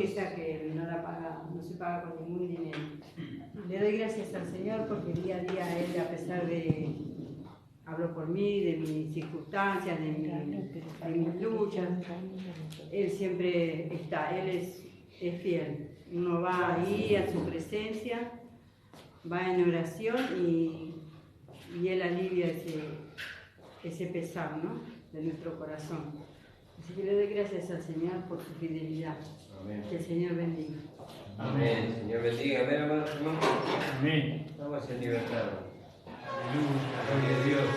promesa que no se paga con ningún dinero. Le doy gracias al Señor porque día a día Él, a pesar de, hablo por mí, de mis circunstancias, de mis luchas, Él siempre está, Él es fiel. Uno va ahí a su presencia, va en oración y Él alivia ese pesar, ¿no?, de nuestro corazón. Así que le doy gracias al Señor por su fidelidad. Amén. Que el Señor bendiga. Amén. Señor bendiga. Amén, hermanos, hermanos. Amén. Vamos en libertad. Aleluya. Gloria a Dios.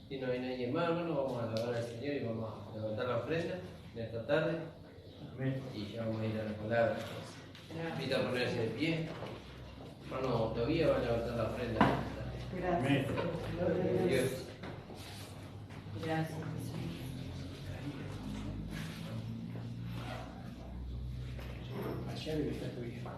Si no hay nadie más, hermano, vamos a alabar al Señor y vamos a levantar la ofrenda en esta tarde. Amén. Y ya vamos a ir a la palabra. Invito a ponerse de pie. Hermano, todavía va a levantar la ofrenda. Gracias. Amén. Gloria a Dios. Dios. Gracias. Allá debe estar tu hija.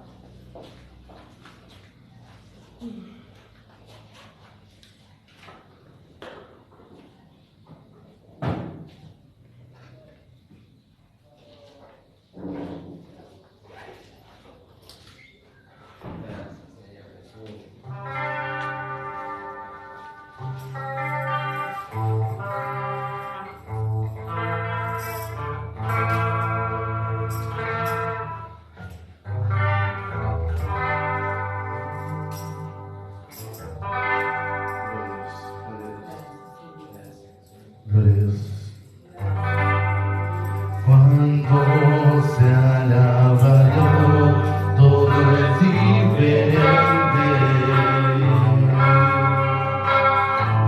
Cuando se alaba Dios, todo es diferente.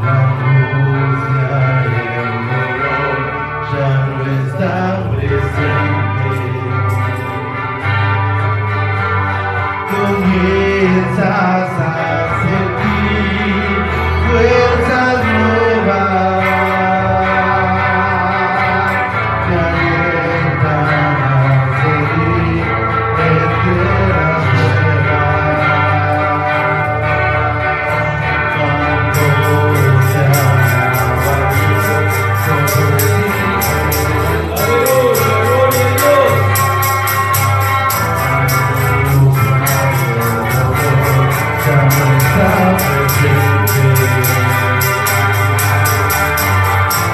La angustia y el dolor ya no están presentes. Comienzas a sentir fuerzas nuevas.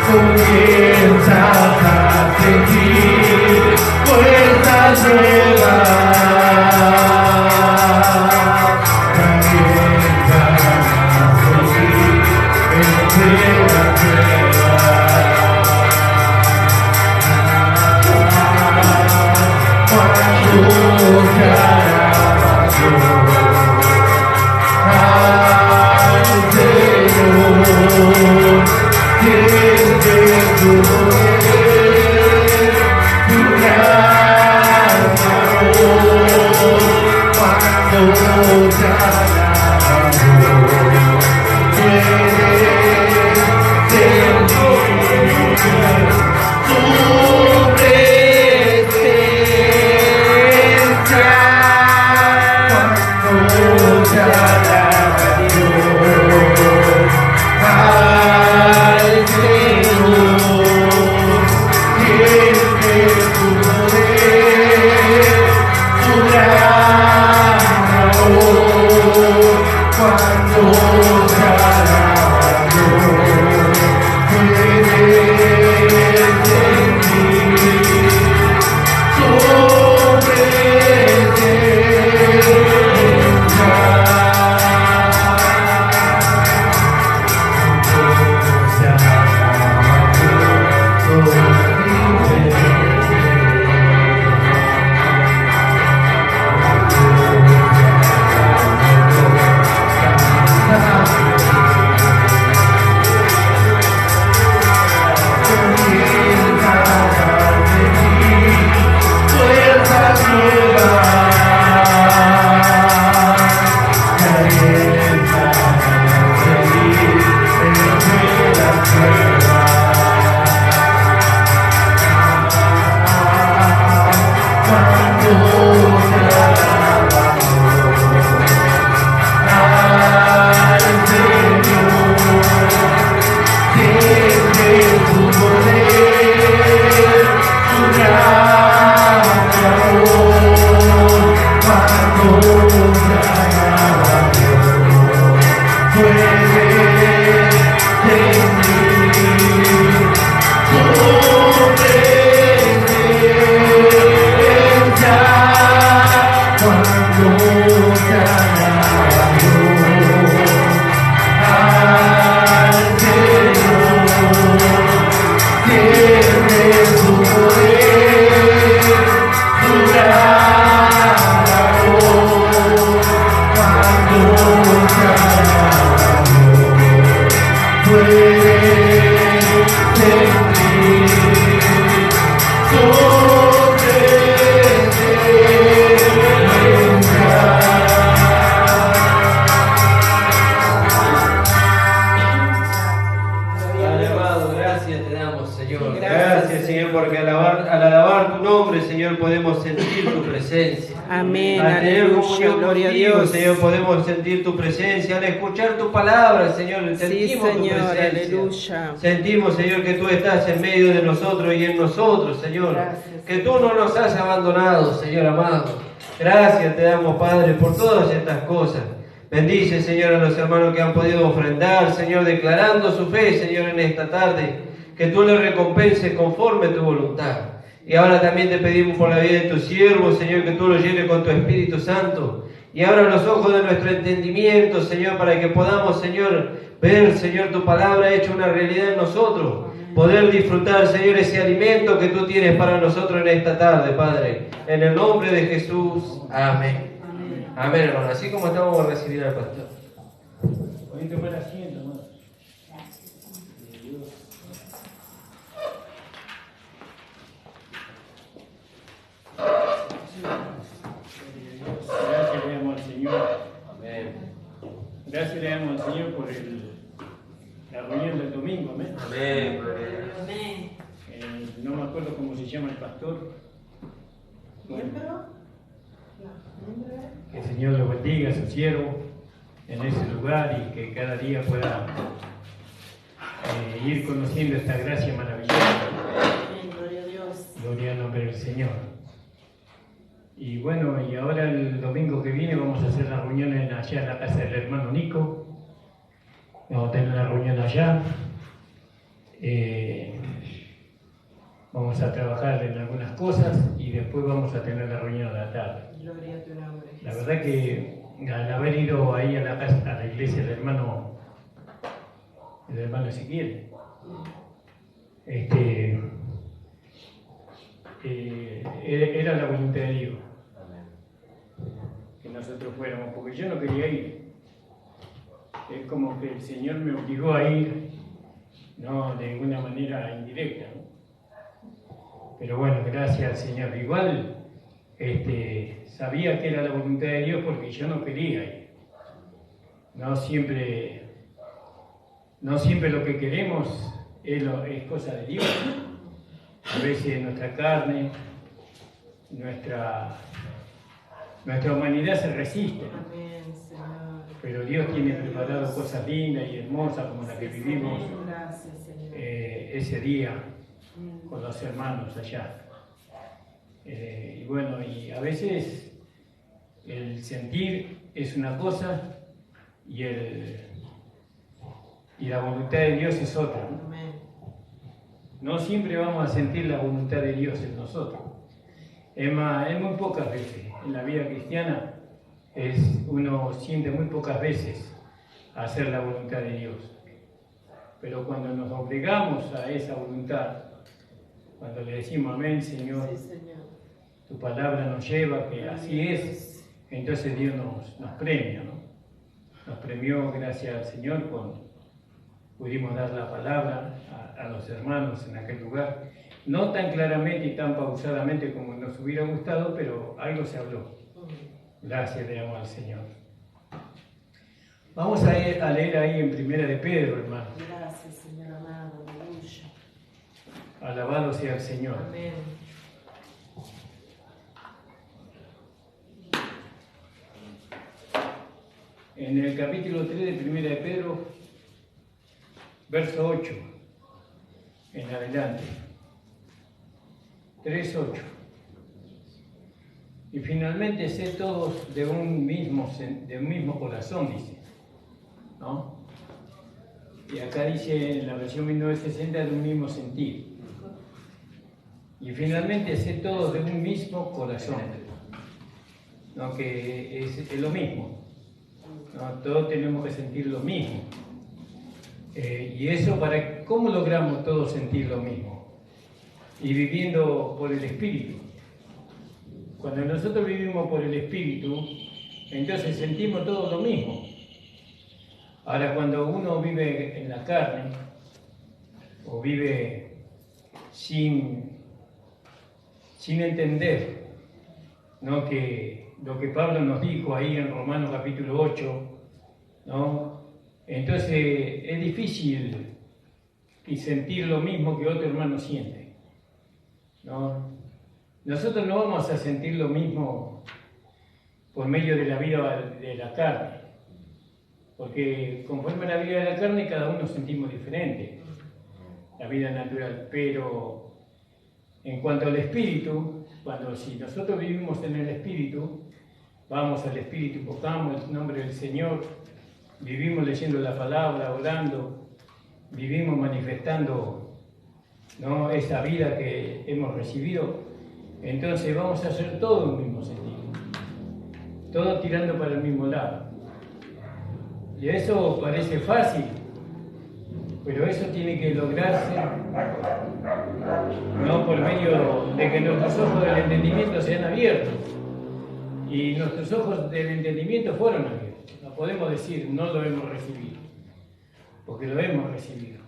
Comienzas a sentir fuerzas nuevas, también van a sentir entregas cuando te alabas al Señor. Tu poder, tu gracia. Alabado, gracias te damos, Señor. Gracias, Señor, porque al alabar tu nombre, Señor, podemos sentir tu presencia. Amén, Al tener aleluya, comunión gloria a contigo, Dios. Señor, podemos sentir tu presencia. Al escuchar tu palabra, Señor, Sí, sentimos tu Señor, presencia. aleluya. Sentimos, Señor, que tú estás en medio de nosotros y en nosotros, Señor. Gracias. Que tú no nos has abandonado, Señor amado. Gracias te damos, Padre, por todas estas cosas. Bendice, Señor, a los hermanos que han podido ofrendar, Señor, declarando su fe, Señor, en esta tarde. Que tú le recompenses conforme a tu voluntad. Y ahora también te pedimos por la vida de tus siervos, Señor, que tú los llenes con tu Espíritu Santo. Y abra los ojos de nuestro entendimiento, Señor, para que podamos, Señor, ver, Señor, tu palabra hecha una realidad en nosotros. Poder disfrutar, Señor, ese alimento que tú tienes para nosotros en esta tarde, Padre. En el nombre de Jesús. Amén. Amén, hermano. Así como estamos a recibir al pastor. Pueden tomar asiento, hermano. Gracias le damos al Señor. Amén. Gracias le damos al Señor por la reunión del domingo. Amén. Amén. No me acuerdo cómo se llama el pastor. Bueno, que el Señor lo bendiga a su siervo en ese lugar y que cada día pueda ir conociendo esta gracia maravillosa. Gloria a Dios. Gloria al nombre del Señor. Y bueno, y ahora el domingo que viene vamos a hacer la reunión allá en la casa del hermano Nico. Vamos a tener la reunión allá. Vamos a trabajar en algunas cosas y después vamos a tener la reunión a la tarde. Gloria a tu nombre. La verdad que al haber ido ahí a la casa, a la iglesia del hermano Ezequiel, era la voluntad de Dios que nosotros fuéramos, porque yo no quería ir. Es como que el Señor me obligó a ir, no de ninguna manera indirecta, ¿no? Pero bueno, gracias al Señor. Igual sabía que era la voluntad de Dios porque yo no quería ir. No siempre lo que queremos es cosa de Dios. A veces nuestra carne, nuestra humanidad se resiste. Amén, Señor. Pero Dios tiene preparado cosas lindas y hermosas como la que vivimos Gracias, Señor. ese día con los hermanos allá. Y bueno, y a veces el sentir es una cosa y la voluntad de Dios es otra, ¿no? Amén. No siempre vamos a sentir la voluntad de Dios en nosotros. Es muy pocas veces. En la vida cristiana uno siente muy pocas veces hacer la voluntad de Dios. Pero cuando nos obligamos a esa voluntad, cuando le decimos amén, Señor, Sí, Señor. tu palabra nos lleva, que así es, entonces Dios nos premia, ¿no? Nos premió, gracias al Señor, pudimos dar la palabra a los hermanos en aquel lugar. No tan claramente y tan pausadamente como nos hubiera gustado, pero algo se habló. Gracias le damos al Señor. Vamos a leer ahí en Primera de Pedro, hermano. Gracias, Señor amado. Aleluya. Alabado sea el Señor. Amén. En el capítulo 3 de Primera de Pedro, verso 8, en adelante. 3:8. Y finalmente sé todos de un mismo corazón, dice, ¿no? Y acá dice en la versión 1960 de un mismo sentir. Y finalmente ser todos de un mismo corazón, ¿no? Que es lo mismo, ¿no? Todos tenemos que sentir lo mismo. Y eso, ¿cómo logramos todos sentir lo mismo? Y viviendo por el Espíritu. Cuando nosotros vivimos por el Espíritu, entonces sentimos todo lo mismo. Ahora, cuando uno vive en la carne, o vive sin entender, ¿no? Que lo que Pablo nos dijo ahí en Romanos capítulo 8, ¿no? Entonces es difícil sentir lo mismo que otro hermano siente, ¿no? Nosotros no vamos a sentir lo mismo por medio de la vida de la carne, porque conforme a la vida de la carne cada uno sentimos diferente, la vida natural, pero en cuanto al Espíritu, si nosotros vivimos en el Espíritu, vamos al Espíritu, invocamos el nombre del Señor, vivimos leyendo la palabra, orando, vivimos manifestando, ¿no? Esa vida que hemos recibido, entonces vamos a hacer todo en el mismo sentido, todo tirando para el mismo lado. Y eso parece fácil, pero eso tiene que lograrse, no por medio de que nuestros ojos del entendimiento sean abiertos. Y nuestros ojos del entendimiento fueron abiertos. No podemos decir no lo hemos recibido, porque lo hemos recibido.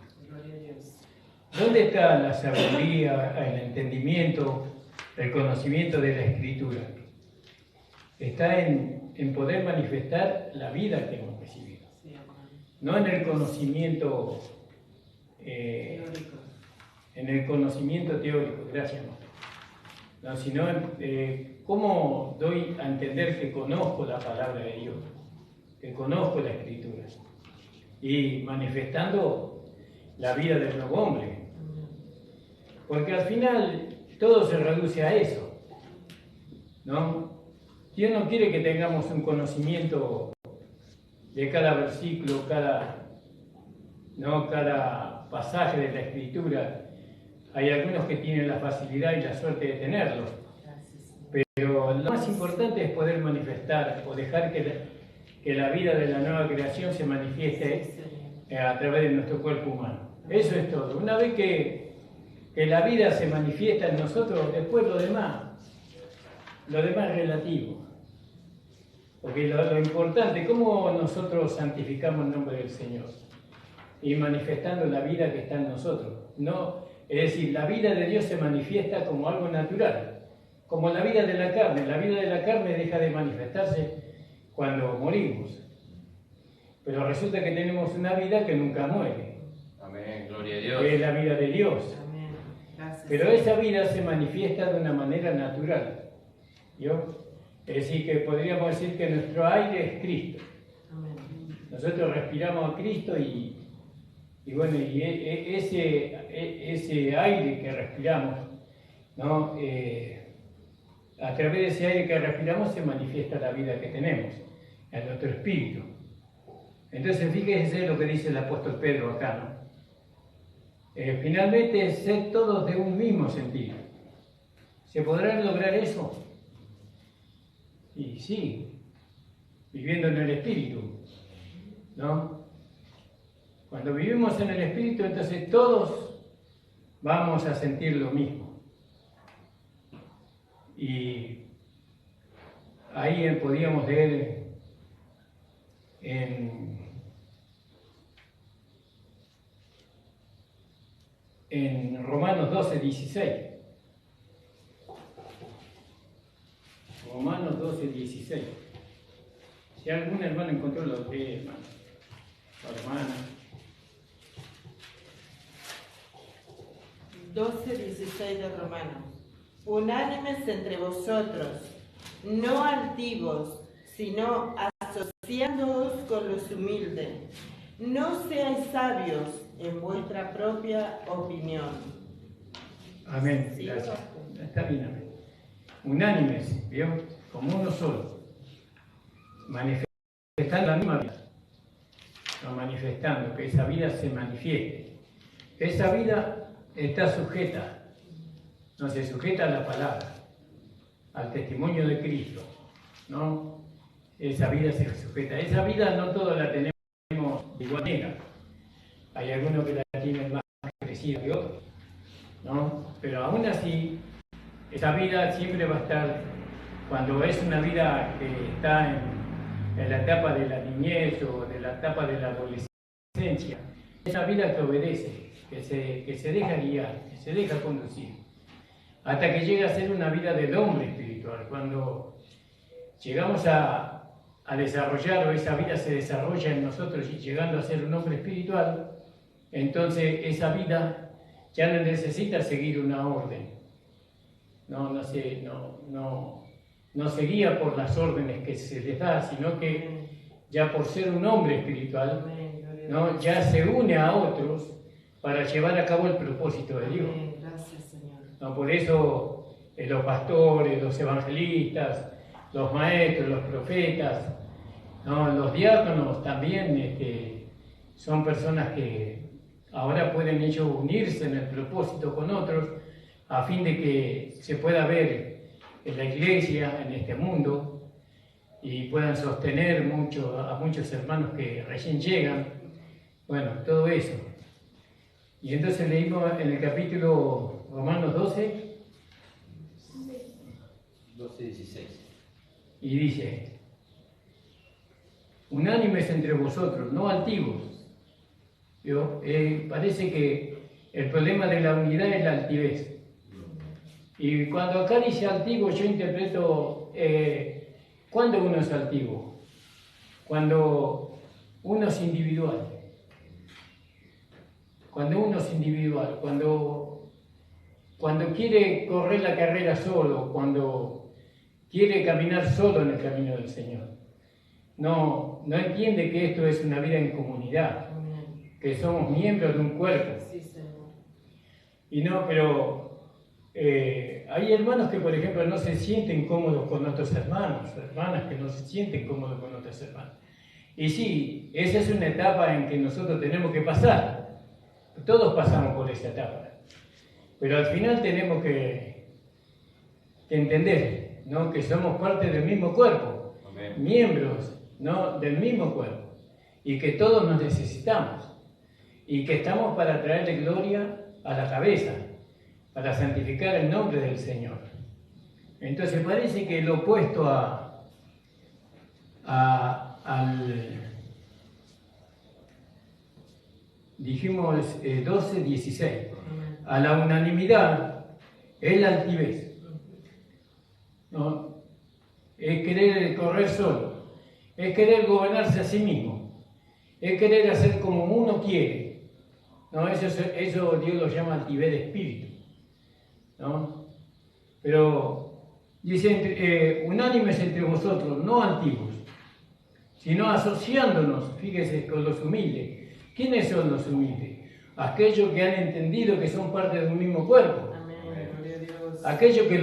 ¿Dónde está la sabiduría, el entendimiento, el conocimiento de la Escritura? Está en poder manifestar la vida que hemos recibido. No en el conocimiento teórico, gracias, no, sino cómo doy a entender que conozco la palabra de Dios, que conozco la Escritura, y manifestando la vida del nuevo hombre. Porque al final todo se reduce a eso, ¿no? Dios no quiere que tengamos un conocimiento de cada versículo, cada pasaje de la Escritura. Hay algunos que tienen la facilidad y la suerte de tenerlo, pero lo más importante es poder manifestar o dejar que la vida de la nueva creación se manifieste a través de nuestro cuerpo humano. Eso es todo. Una vez que la vida se manifiesta en nosotros, después lo demás es relativo. Porque lo importante, ¿cómo nosotros santificamos el nombre del Señor? Y manifestando la vida que está en nosotros. No, es decir, la vida de Dios se manifiesta como algo natural, como la vida de la carne. La vida de la carne deja de manifestarse cuando morimos. Pero resulta que tenemos una vida que nunca muere. Amén, gloria a Dios. Que es la vida de Dios. Amén. Gracias. Pero esa vida se manifiesta de una manera natural. ¿Yo? Es decir, que podríamos decir que nuestro aire es Cristo. Amén. Nosotros respiramos a Cristo y bueno, y ese aire que respiramos, ¿no? A través de ese aire que respiramos se manifiesta la vida que tenemos, en nuestro espíritu. Entonces, fíjense lo que dice el apóstol Pedro acá, ¿no? Finalmente, ser todos de un mismo sentido. ¿Se podrá lograr eso? Y sí, viviendo en el Espíritu, ¿no? Cuando vivimos en el Espíritu, entonces todos vamos a sentir lo mismo. Y ahí podíamos leer en Romanos 12:16. Romanos 12:16. Si algún hermano encontró lo que hermano, o hermana. 12:16 de Romanos. Unánimes entre vosotros, no altivos, sino asociándoos con los humildes. No seáis sabios en vuestra propia opinión. Amén. Sí, Gracias. pastor. Está bien, amén. Unánimes, ¿vio? Como uno solo. Manifestando la misma vida. ¿no? Manifestando, que esa vida se manifieste. Esa vida está sujeta, no se sujeta a la palabra, al testimonio de Cristo, ¿no? Esa vida se sujeta. Esa vida no todos la tenemos de igual manera. Hay algunos que la tienen más crecida que otros, ¿no? Pero aún así, esa vida siempre va a estar, cuando es una vida que está en la etapa de la niñez o de la etapa de la adolescencia, esa vida que obedece, que se deja guiar, que se deja conducir, hasta que llega a ser una vida del hombre espiritual. Cuando llegamos a desarrollar, o esa vida se desarrolla en nosotros y llegando a ser un hombre espiritual, entonces esa vida ya no necesita seguir una orden, no se guía por las órdenes que se les da, sino que ya por ser un hombre espiritual, ¿no? Ya se une a otros para llevar a cabo el propósito de Dios. Gracias, Señor. ¿No? Por eso los pastores, los evangelistas, los maestros, los profetas, ¿no? Los diáconos también son personas que ahora pueden ellos unirse en el propósito con otros a fin de que se pueda ver en la iglesia, en este mundo, y puedan sostener a muchos hermanos que recién llegan. Bueno, todo eso. Y entonces leímos en el capítulo Romanos 12, 12:16. y dice: unánimes entre vosotros, no altivos. Parece que el problema de la unidad es la altivez. Y cuando acá dice altivo, yo interpreto, ¿cuándo uno es altivo? Cuando uno es individual. Cuando uno es individual, cuando quiere correr la carrera solo, cuando quiere caminar solo en el camino del Señor. No entiende que esto es una vida en comunidad, que somos miembros de un cuerpo. Sí, Señor. Y no, pero hay hermanos que, por ejemplo, no se sienten cómodos con otros hermanos, hermanas que no se sienten cómodos con otras hermanas. Y sí, esa es una etapa en que nosotros tenemos que pasar. Todos pasamos por esa etapa. Pero al final tenemos que entender, ¿no? Que somos parte del mismo cuerpo, Amén. Miembros, ¿no? Del mismo cuerpo, y que todos nos necesitamos, y que estamos para traerle gloria a la cabeza, para santificar el nombre del Señor. Entonces parece que lo opuesto dijimos 12:16, a la unanimidad es la altivez, ¿no? Es querer correr solo, es querer gobernarse a sí mismo, es querer hacer como uno quiere, ¿no? Eso Dios lo llama altivez de espíritu, ¿no? Pero dice, unánimes entre vosotros, no altivos, sino asociándonos, fíjese, con los humildes. ¿Quiénes son los humildes? Aquellos que han entendido que son parte de un mismo cuerpo. Amén. Gloria a Dios. Aquellos que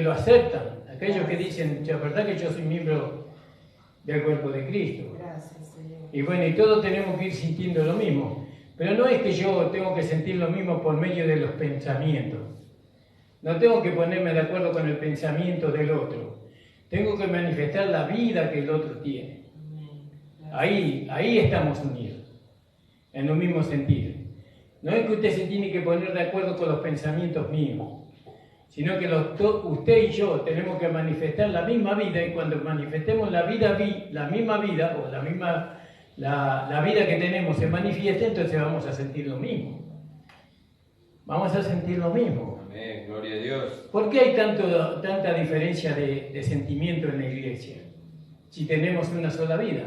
lo aceptan, aquellos que dicen, la verdad que yo soy miembro del cuerpo de Cristo. Gracias, Señor. Y bueno, y todos tenemos que ir sintiendo lo mismo. Pero no es que yo tengo que sentir lo mismo por medio de los pensamientos. No tengo que ponerme de acuerdo con el pensamiento del otro. Tengo que manifestar la vida que el otro tiene. Ahí estamos unidos, en un mismo sentido. No es que usted se tiene que poner de acuerdo con los pensamientos míos, sino que usted y yo tenemos que manifestar la misma vida, y cuando manifestemos la misma vida, o la vida que tenemos se manifiesta, entonces vamos a sentir lo mismo. Vamos a sentir lo mismo. Amén, gloria a Dios. ¿Por qué hay tanta diferencia de sentimiento en la iglesia? Si tenemos una sola vida,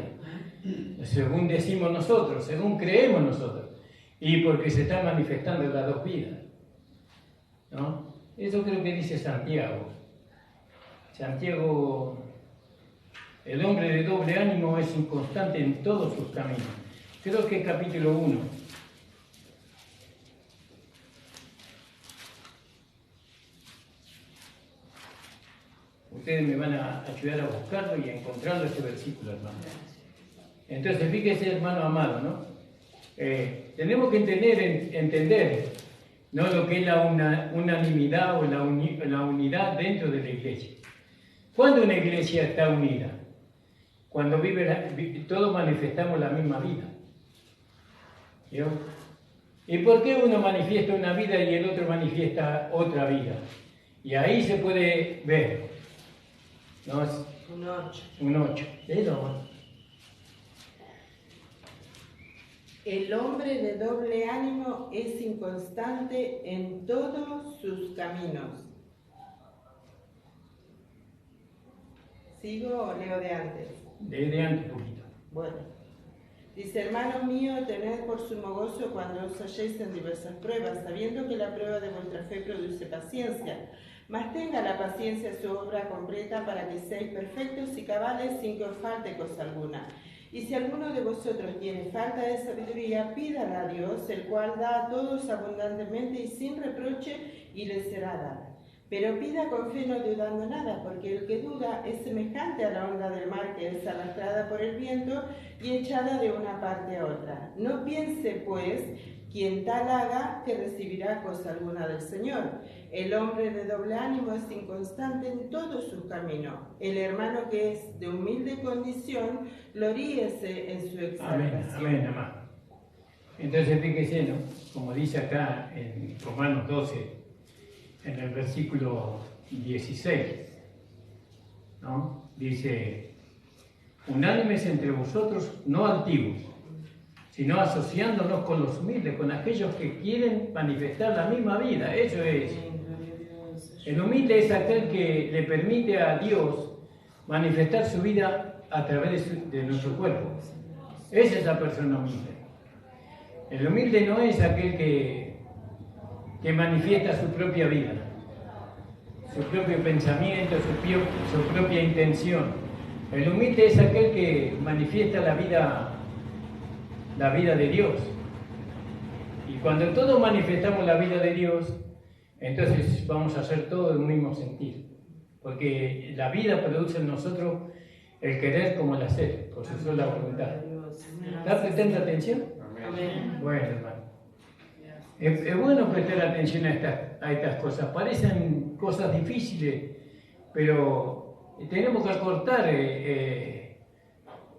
según decimos nosotros, según creemos nosotros, y porque se están manifestando las dos vidas, ¿no? Eso creo que dice Santiago. Santiago, el hombre de doble ánimo es inconstante en todos sus caminos. Creo que es capítulo 1. Ustedes me van a ayudar a buscarlo y a encontrarlo, este versículo, hermano. Entonces, fíjese, hermano amado, ¿no? Tenemos que entender, ¿no?, lo que es la unanimidad o la unidad dentro de la iglesia. ¿Cuándo una iglesia está unida? Cuando todos manifestamos la misma vida. ¿Yo? ¿Y por qué uno manifiesta una vida y el otro manifiesta otra vida? Y ahí se puede ver, ¿no? Un 8. Un 8. El hombre de doble ánimo es inconstante en todos sus caminos. ¿Sigo o leo de antes? De antes un poquito. Bueno. Dice, hermano mío, tened por sumo gozo cuando os halléis en diversas pruebas, sabiendo que la prueba de vuestra fe produce paciencia. Mas tenga la paciencia su obra completa para que seáis perfectos y cabales sin que os falte cosa alguna. Y si alguno de vosotros tiene falta de sabiduría, pídala a Dios, el cual da a todos abundantemente y sin reproche, y le será dada. Pero pida con fe, no dudando nada, porque el que duda es semejante a la onda del mar que es arrastrada por el viento y echada de una parte a otra. No piense, pues, quien tal haga, que recibirá cosa alguna del Señor. El hombre de doble ánimo es inconstante en todos sus caminos. El hermano que es de humilde condición, gloríese en su exaltación. Amén, amén. Entonces, fíjese, ¿no?, como dice acá en Romanos 12, en el versículo 16, ¿no? Dice, unánimes entre vosotros, no altivos, sino asociándonos con los humildes, con aquellos que quieren manifestar la misma vida. Eso es. El humilde es aquel que le permite a Dios manifestar su vida a través de nuestro cuerpo. Esa es la persona humilde. El humilde no es aquel que manifiesta su propia vida, su propio pensamiento, su propia intención. El humilde es aquel que manifiesta la vida de Dios. Y cuando todos manifestamos la vida de Dios, entonces vamos a hacer todo en un mismo sentir. Porque la vida produce en nosotros el querer como el hacer, por su sola voluntad. ¿Está prestando atención? Amén. Bueno, hermano. Es bueno prestar atención a estas cosas. Parecen cosas difíciles, pero tenemos que acortar,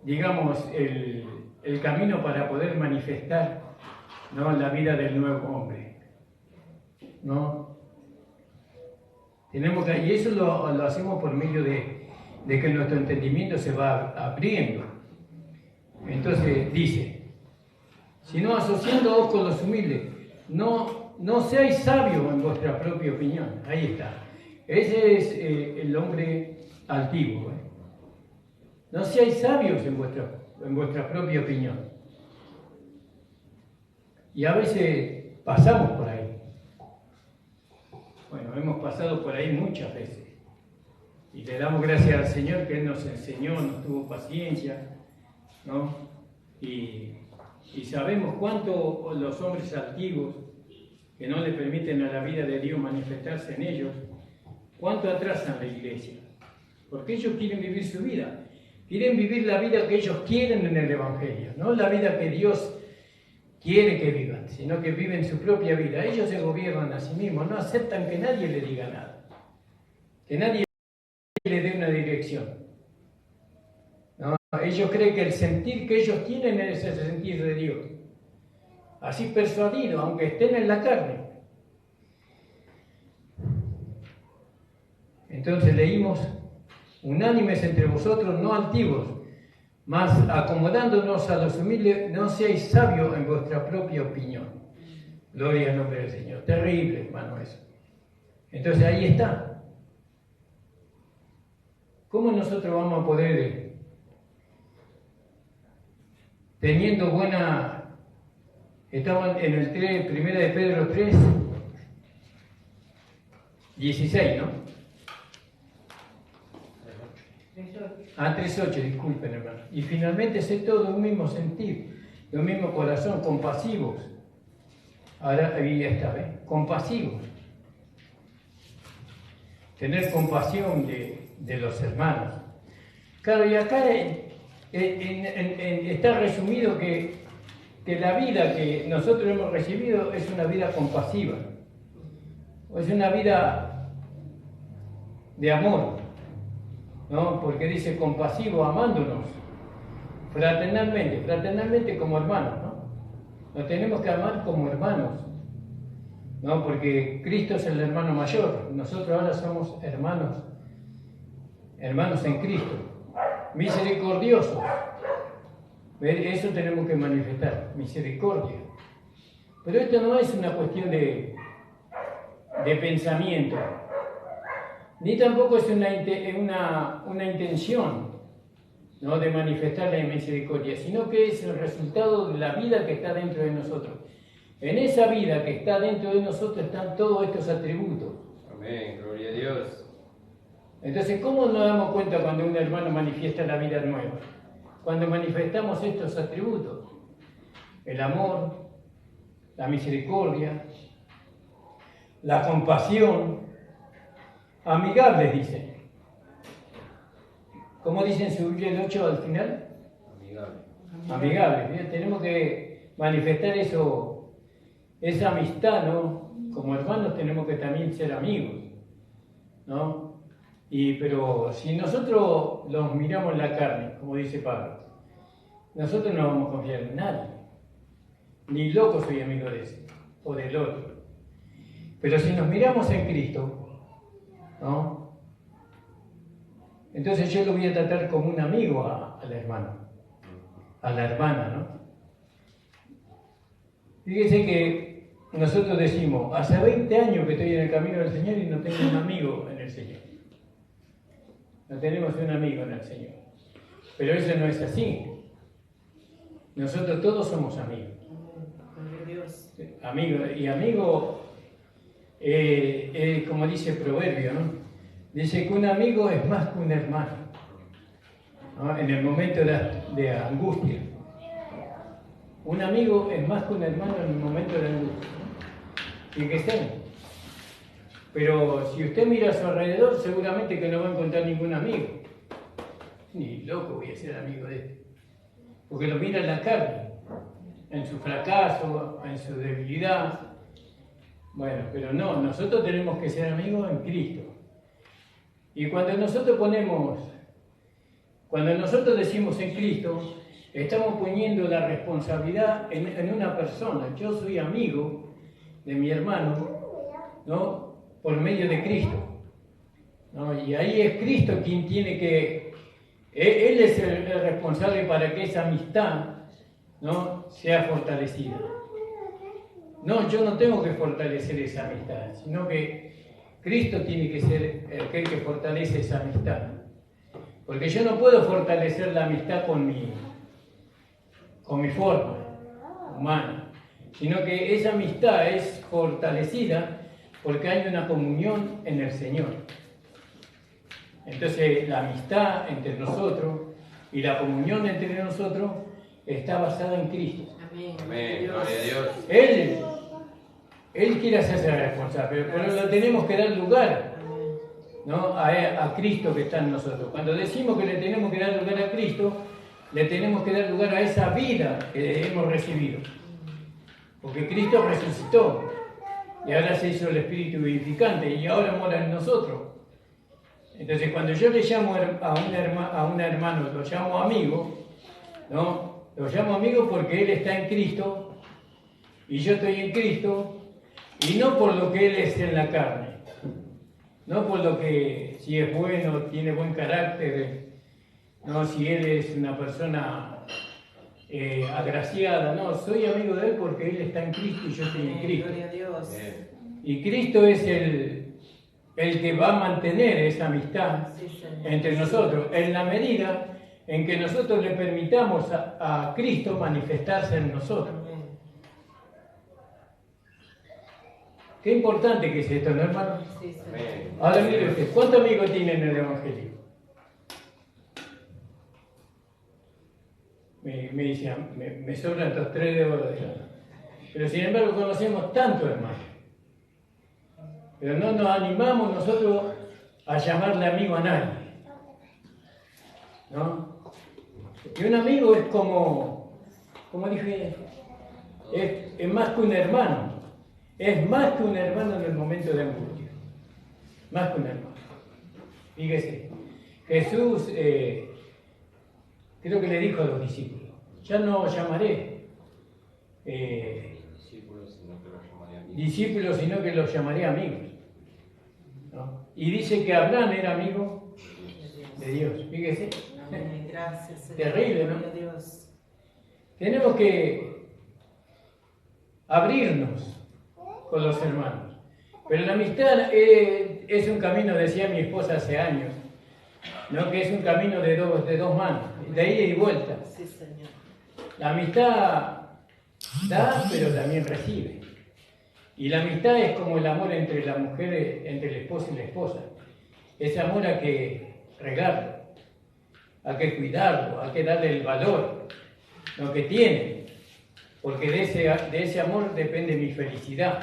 digamos, el camino para poder manifestar, ¿no?, la vida del nuevo hombre, ¿no? Y eso lo hacemos por medio de que nuestro entendimiento se va abriendo. Entonces dice, sino asociándoos con los humildes, no seáis sabios en vuestra propia opinión. Ahí está. Ese es el hombre altivo. No seáis sabios en vuestra propia opinión. Y a veces pasamos por ahí. Bueno, hemos pasado por ahí muchas veces. Y le damos gracias al Señor que Él nos enseñó, nos tuvo paciencia, ¿no? Y sabemos cuánto los hombres altivos, que no le permiten a la vida de Dios manifestarse en ellos, cuánto atrasan la iglesia. Porque ellos quieren vivir su vida. Quieren vivir la vida que ellos quieren en el Evangelio, no la vida que Dios quiere que vivan, sino que viven su propia vida. Ellos se gobiernan a sí mismos, no aceptan que nadie le diga nada, que nadie le dé una dirección. ¿No? Ellos creen que el sentir que ellos tienen es el sentir de Dios. Así persuadidos, aunque estén en la carne. Entonces leímos, unánimes entre vosotros, no altivos, mas acomodándonos a los humildes, no seáis sabios en vuestra propia opinión. Gloria al nombre del Señor. Terrible, hermano, eso. Entonces ahí está. ¿Cómo nosotros vamos a poder, teniendo buena... Estamos en el 3, primera de Pedro 3, 16, ¿no? 3:8, disculpen, hermano. Y finalmente sé todo de un mismo sentir, de un mismo corazón, compasivos. Ahora, ahí está, ¿ves? Compasivos. Tener compasión de los hermanos. Claro, y acá está resumido que la vida que nosotros hemos recibido es una vida compasiva, es una vida de amor, ¿no? Porque dice compasivo, amándonos fraternalmente como hermanos, ¿no? Nos tenemos que amar como hermanos, ¿no? Porque Cristo es el hermano mayor, nosotros ahora somos hermanos en Cristo, misericordiosos. Eso tenemos que manifestar, misericordia. Pero esto no es una cuestión de pensamiento, ni tampoco es una intención, ¿no?, de manifestar la misericordia, sino que es el resultado de la vida que está dentro de nosotros. En esa vida que está dentro de nosotros están todos estos atributos. Amén, gloria a Dios. Entonces, ¿cómo nos damos cuenta cuando un hermano manifiesta la vida nueva? Cuando manifestamos estos atributos: el amor, la misericordia, la compasión, amigables, dice. ¿Cómo dice en su Biblia el 8 al final? Amigables. Bien, tenemos que manifestar eso, esa amistad, ¿no? Como hermanos tenemos que también ser amigos, ¿no? Pero si nosotros los miramos en la carne, como dice Pablo, nosotros no vamos a confiar en nadie. Ni loco soy amigo de ese o del otro. Pero si nos miramos en Cristo, ¿no?, entonces yo lo voy a tratar como un amigo al hermano, a la hermana, ¿no? Fíjese que nosotros decimos, hace 20 años que estoy en el camino del Señor y no tengo un amigo en el Señor. No tenemos un amigo en el Señor. Pero eso no es así. Nosotros todos somos amigos. Amigos. Y amigo, como dice el proverbio, ¿no?, dice que un amigo es más que un hermano, ¿no?, en el momento de angustia. Un amigo es más que un hermano en el momento de angustia, ¿no? Y que estén. Pero si usted mira a su alrededor, seguramente que no va a encontrar ningún amigo. Ni loco voy a ser amigo de este. Porque lo mira en la carne, en su fracaso, en su debilidad. Bueno, pero no, nosotros tenemos que ser amigos en Cristo. Y cuando nosotros decimos en Cristo, estamos poniendo la responsabilidad en una persona. Yo soy amigo de mi hermano, ¿no?, por medio de Cristo, ¿no? Y ahí es Cristo quien tiene que... Él es el responsable para que esa amistad, ¿no?, sea fortalecida. No, yo no tengo que fortalecer esa amistad, sino que Cristo tiene que ser aquel que fortalece esa amistad. Porque yo no puedo fortalecer la amistad con mi forma humana, sino que esa amistad es fortalecida porque hay una comunión en el Señor. Entonces, la amistad entre nosotros y la comunión entre nosotros está basada en Cristo. Amén, gloria a Dios. Él quiere hacerse responsable, pero le tenemos que dar lugar, ¿no?, a Cristo que está en nosotros. Cuando decimos que le tenemos que dar lugar a Cristo, le tenemos que dar lugar a esa vida que hemos recibido. Porque Cristo resucitó y ahora se hizo el Espíritu vivificante y ahora mora en nosotros. Entonces, cuando yo le llamo a un hermano, lo llamo amigo, ¿no? Lo llamo amigo porque él está en Cristo y yo estoy en Cristo, y no por lo que él es en la carne, no por lo que, si es bueno, tiene buen carácter, no, si él es una persona agraciada, no, soy amigo de él porque él está en Cristo y yo estoy en Cristo. Gloria a Dios. Y Cristo es el que va a mantener esa amistad entre nosotros, en la medida en que nosotros le permitamos a Cristo manifestarse en nosotros. Qué importante que es esto, ¿no, hermano? Ahora mire usted, ¿cuántos amigos tienen en el Evangelio? Me decían, me sobran estos 3 dedos de oro. Pero sin embargo conocemos tanto, hermano. Pero no nos animamos nosotros a llamarle amigo a nadie, ¿no? Y un amigo es como dije, es más que un hermano. Es más que un hermano en el momento de angustia. Más que un hermano. Fíjese, Jesús creo que le dijo a los discípulos, ya no os llamaré discípulos, sino que los llamaré amigos. ¿No? Y dice que Abraham era amigo de Dios. Fíjese. Amén. Gracias, Señor. Terrible, ¿no? Gloria a Dios. Tenemos que abrirnos con los hermanos. Pero la amistad es un camino, decía mi esposa hace años, ¿no? Que es un camino de dos manos, de ida y vuelta. Sí, Señor. La amistad da, pero también recibe. Y la amistad es como el amor entre la mujer, entre el esposo y la esposa. Ese amor hay que regarlo, hay que cuidarlo, hay que darle el valor, lo que tiene. Porque de ese amor depende mi felicidad,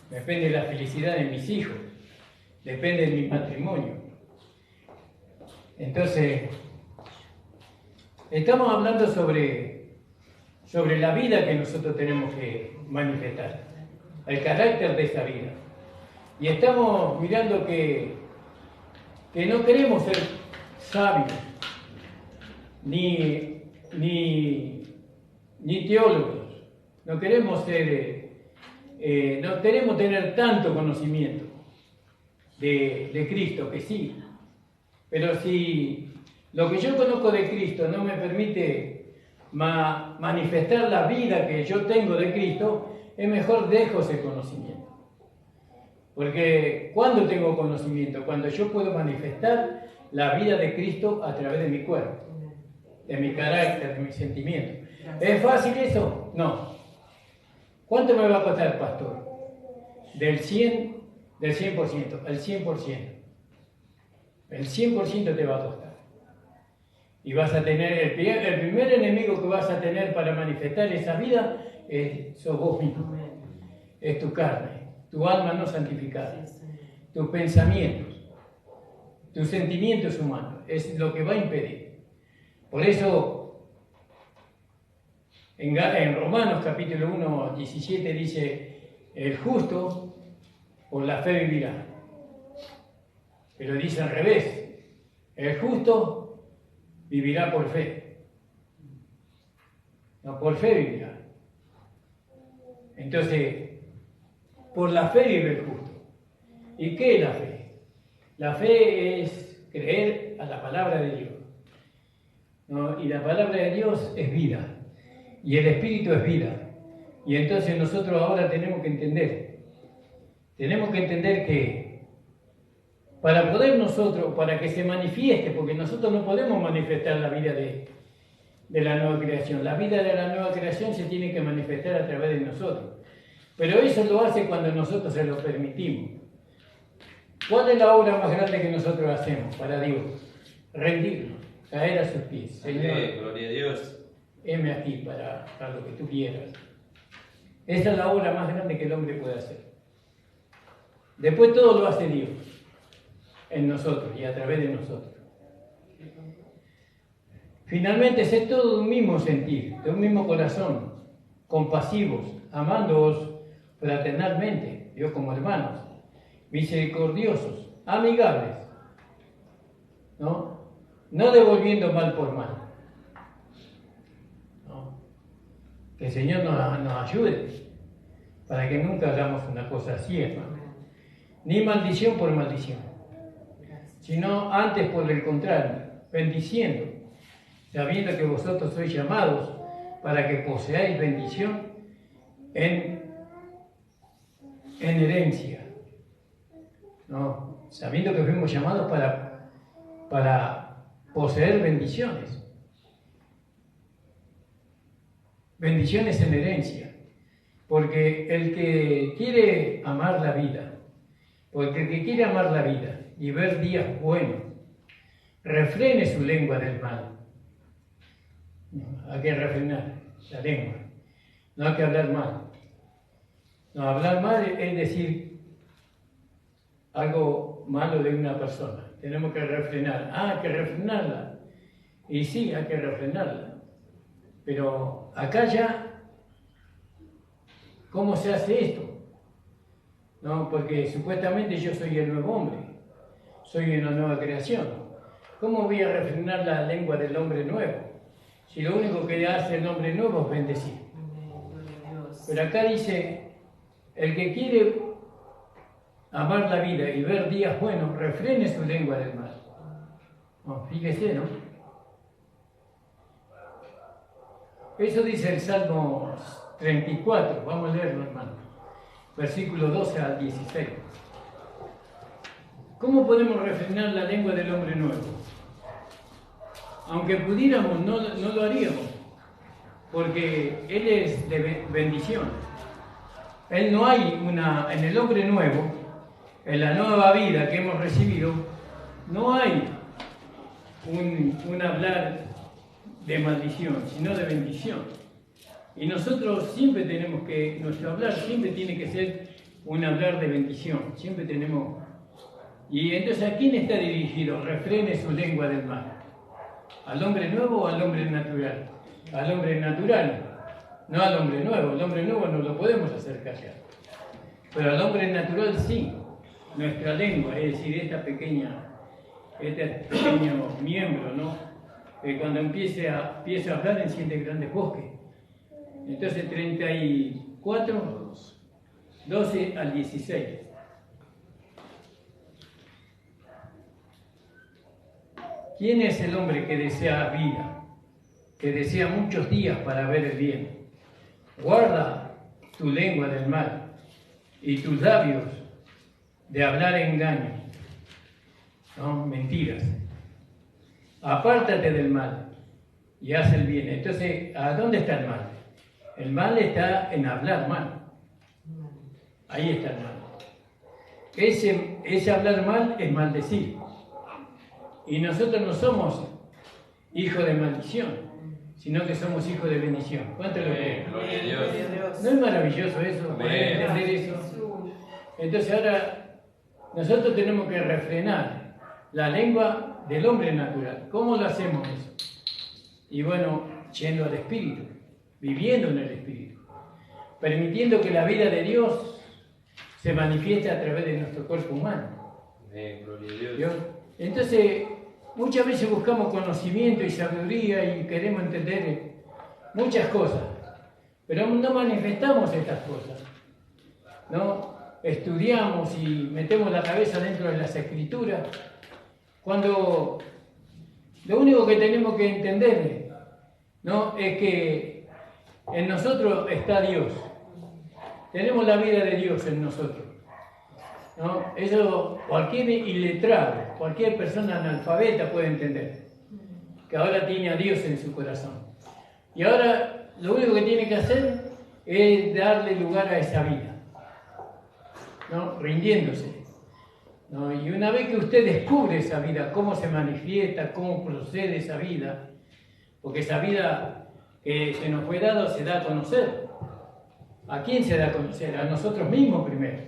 depende la felicidad de mis hijos, depende de mi matrimonio. Entonces, estamos hablando sobre la vida que nosotros tenemos que manifestar, el carácter de esa vida. Y estamos mirando que no queremos ser sabios, ni teólogos, no queremos tener tanto conocimiento de Cristo, que sí. Pero si lo que yo conozco de Cristo no me permite manifestar la vida que yo tengo de Cristo, es mejor dejo ese conocimiento. Porque ¿cuándo tengo conocimiento? Cuando yo puedo manifestar la vida de Cristo a través de mi cuerpo, de mi carácter, de mis sentimientos. ¿Es fácil eso? No. ¿Cuánto me va a costar, pastor? Del 100% al 100%. El 100% te va a costar. Y vas a tener, el primer enemigo que vas a tener para manifestar esa vida sos vos mismo. Es tu carne, tu alma no santificada, tus pensamientos, tus sentimientos humanos. Es lo que va a impedir. Por eso, en Romanos capítulo 1, 17 dice, el justo por la fe vivirá. Pero dice al revés, el justo vivirá por fe. No, por fe vivirá. Entonces, por la fe vive el justo. ¿Y qué es la fe? La fe es creer a la palabra de Dios. ¿No? Y la palabra de Dios es vida. Y el Espíritu es vida. Y entonces nosotros ahora tenemos que entender que para poder nosotros, para que se manifieste, porque nosotros no podemos manifestar la vida de la nueva creación. La vida de la nueva creación se tiene que manifestar a través de nosotros. Pero eso lo hace cuando nosotros se lo permitimos. ¿Cuál es la obra más grande que nosotros hacemos para Dios? Rendirnos, caer a sus pies. Señor, gloria a Dios. heme aquí para lo que tú quieras. Esa es la obra más grande que el hombre puede hacer. Después todo lo hace Dios en nosotros y a través de nosotros. Finalmente, ser todo de un mismo sentir, de un mismo corazón, compasivos, amándoos fraternalmente, Dios como hermanos, misericordiosos, amigables, ¿no? No devolviendo mal por mal. ¿No? Que el Señor nos ayude para que nunca hagamos una cosa así, hermano. Ni maldición por maldición, sino antes por el contrario, bendiciendo, sabiendo que vosotros sois llamados para que poseáis bendición en herencia, ¿no? Sabiendo que fuimos llamados para poseer bendiciones en herencia, porque el que quiere amar la vida, y ver días buenos, refrene su lengua del mal. No, hay que refrenar la lengua, no hay que hablar mal. No, hablar mal es decir algo malo de una persona. Tenemos que refrenar. Hay que refrenarla. Y sí, hay que refrenarla. Pero acá ya, ¿cómo se hace esto? ¿No? Porque supuestamente yo soy el nuevo hombre, soy una nueva creación. ¿Cómo voy a refrenar la lengua del hombre nuevo? Si lo único que hace el hombre nuevo es bendecir. Pero acá dice, el que quiere amar la vida y ver días buenos, refrene su lengua del mal. Oh, fíjese, ¿no? Eso dice el Salmo 34, vamos a leerlo, hermano. Versículo 12 al 16. ¿Cómo podemos refrenar la lengua del hombre nuevo? Aunque pudiéramos, no lo haríamos, porque Él es de bendición. Él no hay en el hombre nuevo, en la nueva vida que hemos recibido, no hay un hablar de maldición, sino de bendición. Y nosotros siempre tenemos que, nuestro hablar siempre tiene que ser un hablar de bendición, siempre tenemos. Y entonces, ¿a quién está dirigido? Refrene su lengua del mal. ¿Al hombre nuevo o al hombre natural? Al hombre natural, no al hombre nuevo. El hombre nuevo no lo podemos hacer callar. Pero al hombre natural sí. Nuestra lengua, es decir, este pequeño miembro, ¿no? Que cuando empieza a hablar enciende grandes bosques. Entonces 34, 12 al 16. ¿Quién es el hombre que desea vida, que desea muchos días para ver el bien? Guarda tu lengua del mal y tus labios de hablar engaño, ¿no? Mentiras. Apártate del mal y haz el bien. Entonces, ¿a dónde está el mal? El mal está en hablar mal. Ahí está el mal. Ese hablar mal es maldecir. Y nosotros no somos hijos de maldición, sino que somos hijos de bendición. ¿Cuánto lo creen? Gloria a Dios. ¿No es maravilloso eso? ¿Poder entender eso? Entonces ahora nosotros tenemos que refrenar la lengua del hombre natural. ¿Cómo lo hacemos eso? Y bueno, yendo al Espíritu, viviendo en el Espíritu, permitiendo que la vida de Dios se manifieste a través de nuestro cuerpo humano. Gloria a Dios. Entonces, muchas veces buscamos conocimiento y sabiduría y queremos entender muchas cosas, pero no manifestamos estas cosas, ¿no? Estudiamos y metemos la cabeza dentro de las Escrituras, cuando lo único que tenemos que entender, ¿no? Es que en nosotros está Dios, tenemos la vida de Dios en nosotros, ¿no? Eso cualquier iletrado, cualquier persona analfabeta puede entender, que ahora tiene a Dios en su corazón. Y ahora lo único que tiene que hacer es darle lugar a esa vida, ¿no? Rindiéndose, ¿no? Y una vez que usted descubre esa vida, cómo se manifiesta, cómo procede esa vida, porque esa vida que se nos fue dada se da a conocer. ¿A quién se da a conocer? A nosotros mismos primero.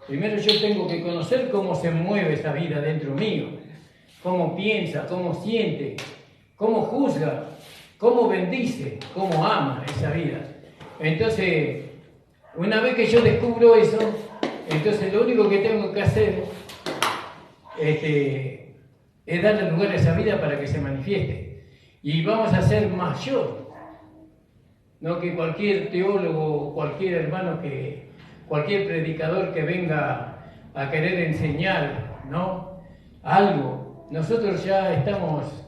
Primero yo tengo que conocer cómo se mueve esa vida dentro mío, cómo piensa, cómo siente, cómo juzga, cómo bendice, cómo ama esa vida. Entonces, una vez que yo descubro eso, entonces lo único que tengo que hacer es darle lugar a esa vida para que se manifieste. Y vamos a ser mayor, no que cualquier teólogo, cualquier hermano cualquier predicador que venga a querer enseñar, ¿no? Algo. Nosotros ya estamos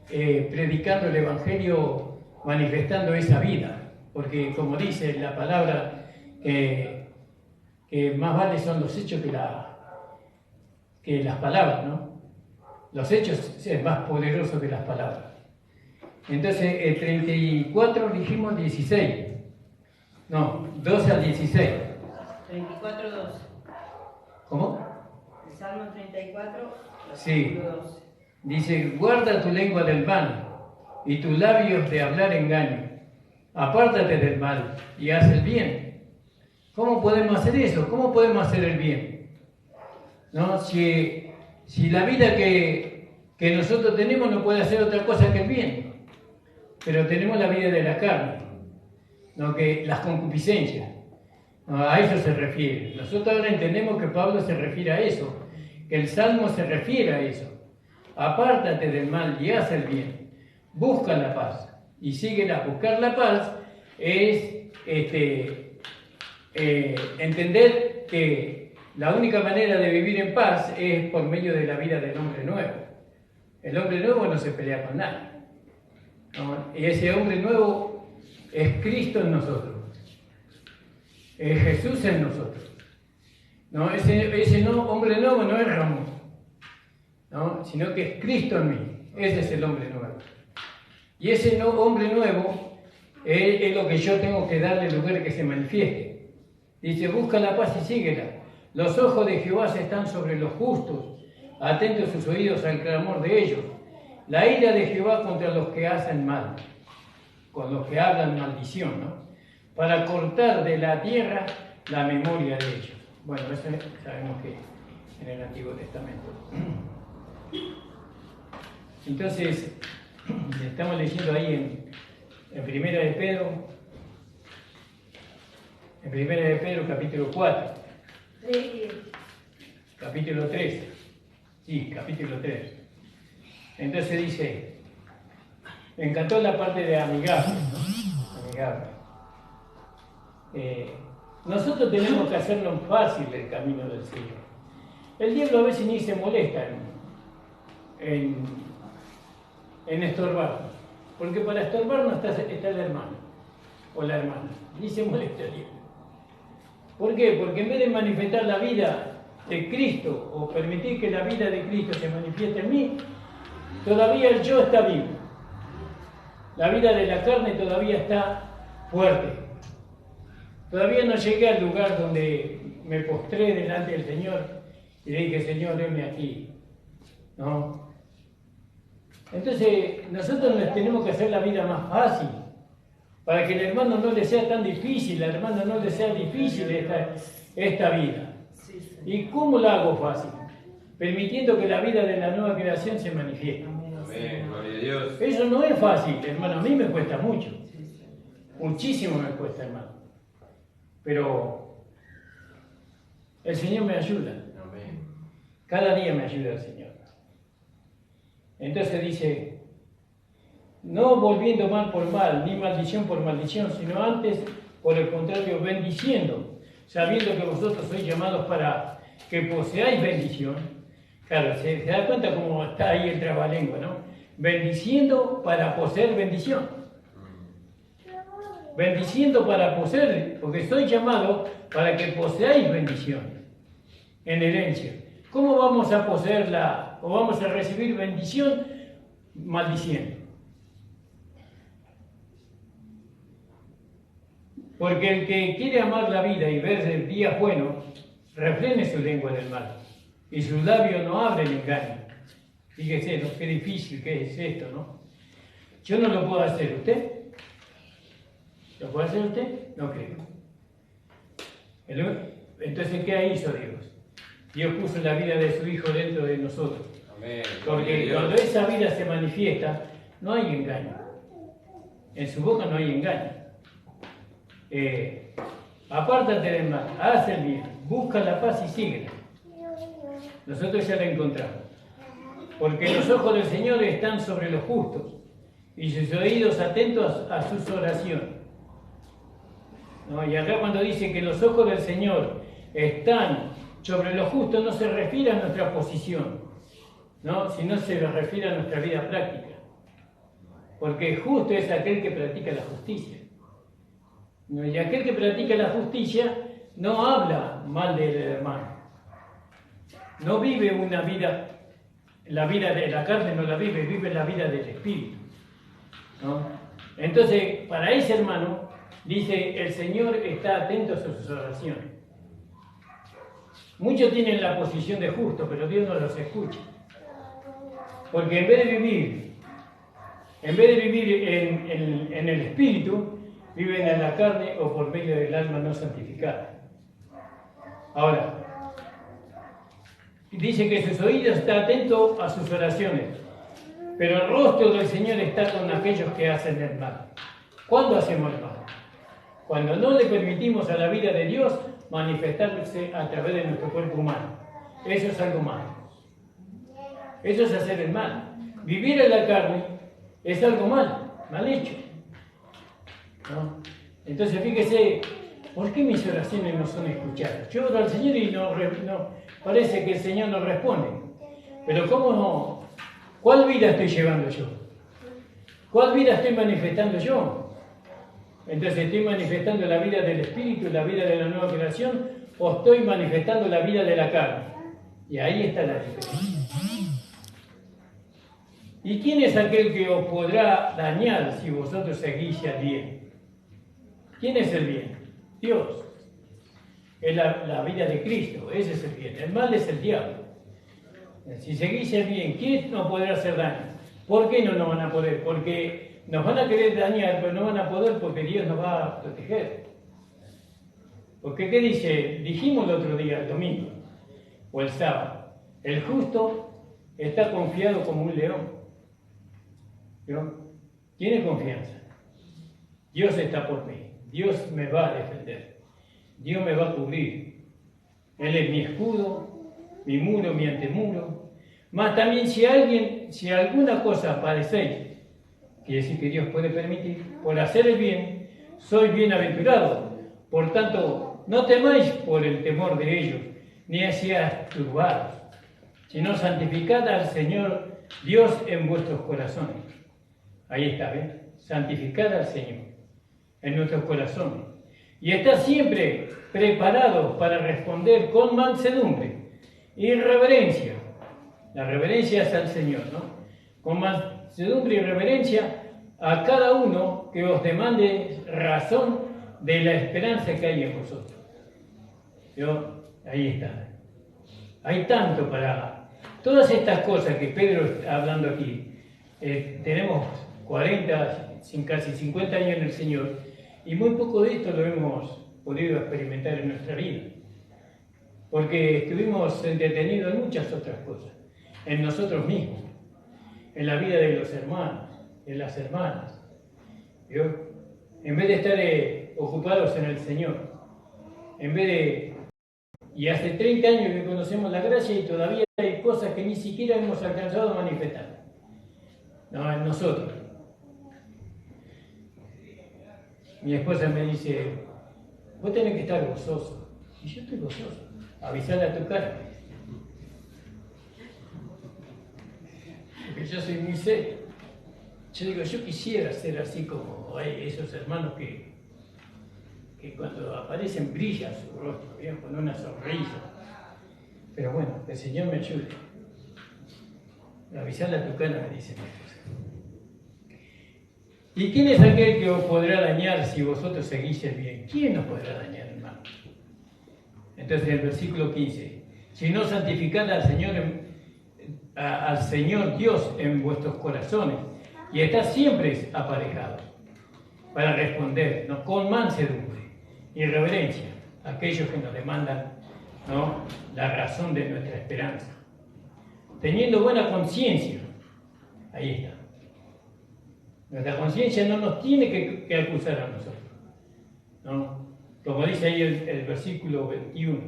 predicando el Evangelio, manifestando esa vida, porque como dice la palabra, que más vale son los hechos que las palabras, ¿no? Los hechos es más poderoso que las palabras. Entonces, el 34 dijimos 16. No, 12 al 16. 34, 12. ¿Cómo? El Salmo 34, Sí. 12. Dice, guarda tu lengua del mal y tus labios de hablar engaño. Apártate del mal y haz el bien. ¿Cómo podemos hacer eso? ¿Cómo podemos hacer el bien? ¿No? Si la vida que que nosotros tenemos no puede hacer otra cosa que el bien, pero tenemos la vida de la carne, ¿no? Que las concupiscencias, ¿no? A eso se refiere. Nosotros ahora entendemos que Pablo se refiere a eso, que el Salmo se refiere a eso. Apártate del mal y haz el bien, busca la paz y síguela. Buscar la paz es entender que la única manera de vivir en paz es por medio de la vida del hombre nuevo. El hombre nuevo no se pelea con nadie, ¿no? Y ese hombre nuevo es Cristo en nosotros, es Jesús en nosotros, ¿no? Ese hombre nuevo no es Ramón, ¿no? Sino que es Cristo en mí. Ese es el hombre nuevo. Y ese hombre nuevo es lo que yo tengo que darle lugar que se manifieste. Dice, busca la paz y síguela. Los ojos de Jehová están sobre los justos, atentos sus oídos al clamor de ellos. La ira de Jehová contra los que hacen mal, con los que hablan maldición, ¿no? Para cortar de la tierra la memoria de ellos. Bueno, eso sabemos que en el Antiguo Testamento. Entonces, estamos leyendo ahí en Primera de Pedro, capítulo 4. Capítulo 3. Sí, capítulo 3. Entonces dice, me encantó la parte de amigable, ¿no? Amigable. Nosotros tenemos que hacernos fácil el camino del Señor. El diablo a veces ni se molesta en estorbarnos, porque para estorbarnos está el hermano o la hermana, ni se molesta el diablo. ¿Por qué? Porque en vez de manifestar la vida de Cristo o permitir que la vida de Cristo se manifieste en mí, todavía el yo está vivo. La vida de la carne todavía está fuerte. Todavía no llegué al lugar donde me postré delante del Señor y le dije, Señor, heme aquí, ¿no? Entonces, nosotros nos tenemos que hacer la vida más fácil, para que el hermano no le sea tan difícil, al hermano no le sea difícil esta vida. ¿Y cómo la hago fácil? Permitiendo que la vida de la nueva creación se manifieste. Amén, gloria a Dios. Eso no es fácil, hermano, a mí me cuesta mucho. Muchísimo me cuesta, hermano. Pero el Señor me ayuda. Amén. Cada día me ayuda el Señor. Entonces dice, no volviendo mal por mal, ni maldición por maldición, sino antes, por el contrario, bendiciendo, sabiendo que vosotros sois llamados para que poseáis bendición. Claro, se da cuenta cómo está ahí el trabalengua, ¿no? Bendiciendo para poseer bendición. Bendiciendo para poseer, porque sois llamados para que poseáis bendición en herencia. ¿Cómo vamos a poseerla o vamos a recibir bendición? Maldiciendo. Porque el que quiere amar la vida y ver días buenos, refrene su lengua del mal y sus labios no abren engaño. Fíjese, ¿no? Qué difícil que es esto, ¿no? Yo no lo puedo hacer, ¿usted? ¿Lo puede hacer usted? No creo. Entonces, ¿qué hizo Dios? Dios puso la vida de su Hijo dentro de nosotros. Amén. Porque cuando esa vida se manifiesta, no hay engaño. En su boca no hay engaño. Apártate del mal, haz el bien, busca la paz y síguela. Nosotros ya la encontramos. Porque los ojos del Señor están sobre los justos y sus oídos atentos a sus oraciones. ¿No? Y acá cuando dice que los ojos del Señor están sobre los justos, no se refiere a nuestra posición, ¿no? Sino se refiere a nuestra vida práctica. Porque justo es aquel que practica la justicia. ¿No? Y aquel que practica la justicia no habla mal del hermano. No vive una vida, la vida de la carne no la vive, vive la vida del Espíritu, ¿no? Entonces, para ese hermano, dice, el Señor está atento a sus oraciones. Muchos tienen la posición de justo, pero Dios no los escucha. Porque en vez de vivir en el Espíritu, viven en la carne o por medio del alma no santificada. Ahora, dice que sus oídos están atentos a sus oraciones. Pero el rostro del Señor está con aquellos que hacen el mal. ¿Cuándo hacemos el mal? Cuando no le permitimos a la vida de Dios manifestarse a través de nuestro cuerpo humano. Eso es algo malo. Eso es hacer el mal. Vivir en la carne es algo mal hecho, ¿no? Entonces fíjese, ¿por qué mis oraciones no son escuchadas? Yo oro al Señor y no parece que el Señor no responde. Pero ¿cómo no? ¿Cuál vida estoy llevando yo? ¿Cuál vida estoy manifestando yo? Entonces, ¿estoy manifestando la vida del Espíritu, la vida de la nueva creación, o estoy manifestando la vida de la carne? Y ahí está la diferencia. ¿Y quién es aquel que os podrá dañar si vosotros seguís el bien? ¿Quién es el bien? Dios. Es la vida de Cristo, ese es el bien. El mal es el diablo. Si seguís el bien, ¿quién nos podrá hacer daño? ¿Por qué no nos van a poder? Porque nos van a querer dañar, pero no van a poder porque Dios nos va a proteger. Porque ¿qué dice? Dijimos el otro día, el domingo, o el sábado, el justo está confiado como un león. ¿No? Tiene confianza. Dios está por mí. Dios me va a defender. Dios me va a cubrir. Él es mi escudo, mi muro, mi antemuro. Más también si alguna cosa padecéis, quiere decir que Dios puede permitir, por hacer el bien, sois bienaventurado. Por tanto, no temáis por el temor de ellos, ni seáis turbados, sino santificad al Señor Dios en vuestros corazones. Ahí está, ¿ves? Santificad al Señor en nuestros corazones. Y está siempre preparado para responder con mansedumbre y reverencia. La reverencia es al Señor, ¿no? Con mansedumbre y reverencia a cada uno que os demande razón de la esperanza que hay en vosotros. Ahí está. Hay tanto para... Todas estas cosas que Pedro está hablando aquí, tenemos 40, casi 50 años en el Señor, y muy poco de esto lo hemos podido experimentar en nuestra vida. Porque estuvimos entretenidos en muchas otras cosas, en nosotros mismos, en la vida de los hermanos, en las hermanas. En vez de estar ocupados en el Señor, y hace 30 años que conocemos la gracia y todavía hay cosas que ni siquiera hemos alcanzado a manifestar. No, en nosotros. Mi esposa me dice, vos tenés que estar gozoso. Y yo estoy gozoso. Avisale a tu cara. Porque yo soy muy serio. Yo digo, yo quisiera ser así como hay esos hermanos que cuando aparecen brilla su rostro, ¿bien? Con una sonrisa. Pero bueno, que el Señor me ayude. Avisale a tu cara, me dice mi esposa. ¿Y quién es aquel que os podrá dañar si vosotros seguís el bien? ¿Quién nos podrá dañar, hermano? Entonces, el versículo 15. Si no santificad al Señor Dios en vuestros corazones, y está siempre aparejado para responder, ¿no? Con mansedumbre y reverencia a aquellos que nos demandan, ¿no? La razón de nuestra esperanza. Teniendo buena conciencia, ahí está. Nuestra conciencia no nos tiene que acusar a nosotros, ¿no? Como dice ahí el versículo 21,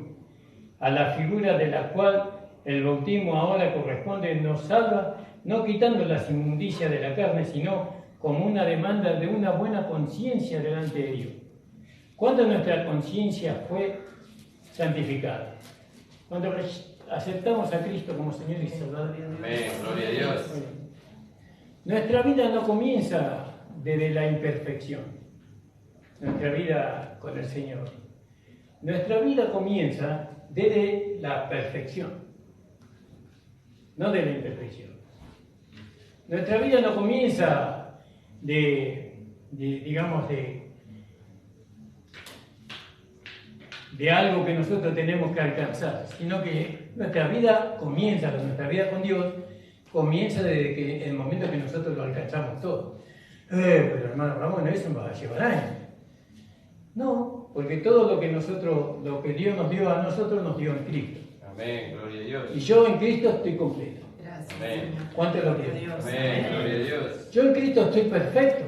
a la figura de la cual el bautismo ahora corresponde nos salva, no quitando las inmundicias de la carne, sino como una demanda de una buena conciencia delante de Dios. ¿Cuándo nuestra conciencia fue santificada? Cuando aceptamos a Cristo como Señor y Salvador. Amén, gloria a Dios. Nuestra vida no comienza desde la imperfección, nuestra vida con el Señor. Nuestra vida comienza desde la perfección, no de la imperfección. Nuestra vida no comienza de algo que nosotros tenemos que alcanzar, sino que nuestra vida con Dios comienza desde que el momento que nosotros lo alcanzamos todo. Pero hermano Ramón, eso me va a llevar años. No, porque todo lo que Dios nos dio a nosotros, nos dio en Cristo. Amén, gloria a Dios. Y yo en Cristo estoy completo. ¿Cuánto lo quieren? Amén, gloria a Dios. Yo en Cristo estoy perfecto.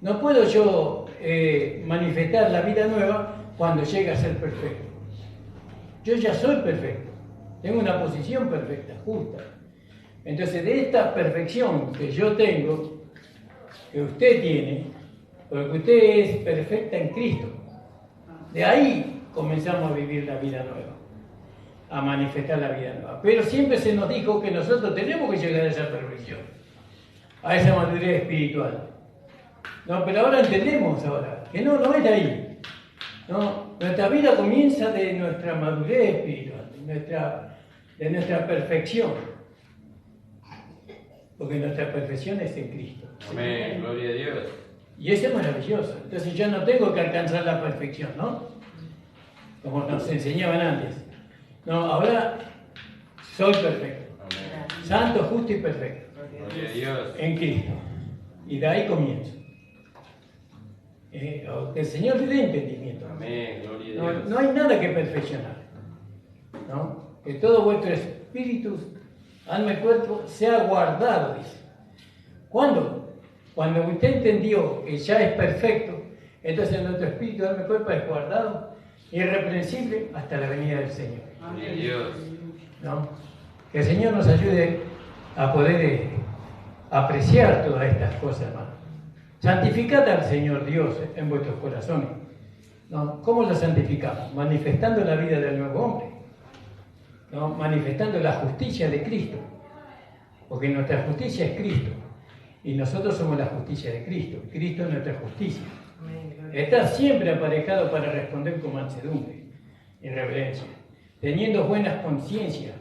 No puedo yo manifestar la vida nueva cuando llegue a ser perfecto. Yo ya soy perfecto. Tengo una posición perfecta, justa. Entonces, de esta perfección que yo tengo, que usted tiene, porque usted es perfecta en Cristo, de ahí comenzamos a vivir la vida nueva, a manifestar la vida nueva. Pero siempre se nos dijo que nosotros tenemos que llegar a esa perfección, a esa madurez espiritual. No, pero ahora entendemos que no es de ahí. No, nuestra vida comienza de nuestra madurez espiritual, de nuestra perfección. Porque nuestra perfección es en Cristo. Amén, gloria a Dios. Y eso es maravilloso. Entonces yo no tengo que alcanzar la perfección, ¿no? Como nos enseñaban antes. No, ahora soy perfecto. Amén. Santo, justo y perfecto. Gloria a Dios. En Cristo. Y de ahí comienzo. Que el Señor le dé entendimiento. Amén, gloria a Dios. No hay nada que perfeccionar. ¿No? Que todo vuestro espíritu, alma y cuerpo sea guardado, dice. ¿Cuándo? Cuando usted entendió que ya es perfecto, entonces nuestro espíritu, alma y cuerpo es guardado, irreprensible hasta la venida del Señor. Gloria a Dios. ¿No? Que el Señor nos ayude a poder apreciar todas estas cosas, hermano. Santificad al Señor Dios en vuestros corazones. ¿No? ¿Cómo lo santificamos? Manifestando la vida del nuevo hombre. ¿No? Manifestando la justicia de Cristo. Porque nuestra justicia es Cristo. Y nosotros somos la justicia de Cristo. Cristo es nuestra justicia. Está siempre aparejado para responder con mansedumbre y reverencia, teniendo buenas conciencias